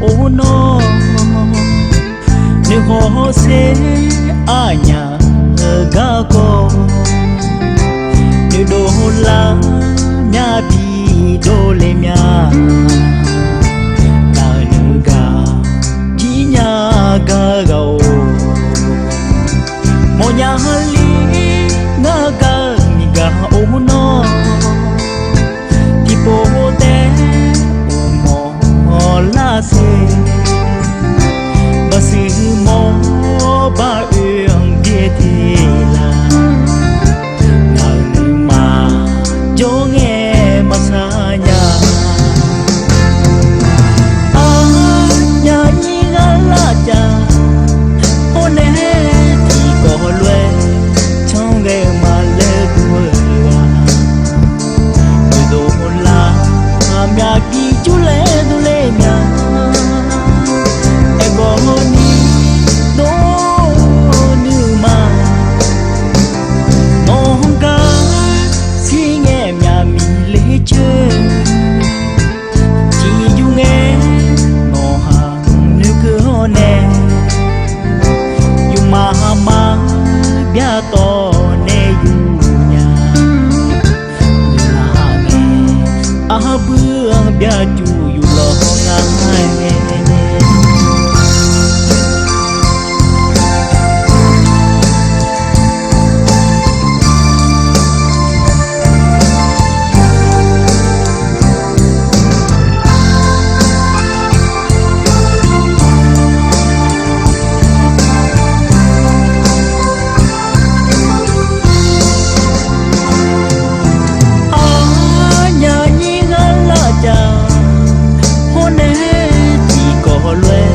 ô nó nếu họ sẽ à nhà ga co nếu đồ la nhà đi đồ lệ nhà ta nữ ga chỉ nhà ga gầu một nhà li ngã ga ni ga ô nó thì bố té mò la se bà sư mò bà uyên địa thì là nào mà cho nghe mà xa nhà nhà nhí gà la cha hôm nay thì có lue trong ngày mà lê đuôi người đồ la nhà kia chú lê đu lê nhà em bỏ đi đó như mà nó không cả khi nghe nhà mình lê chơi chỉ dù nghe nó hàng nếu cứ ho nè dù mà bia to nè dù nhà là nghe bữa bia chú dù lo ngang hôm nay chỉ có lue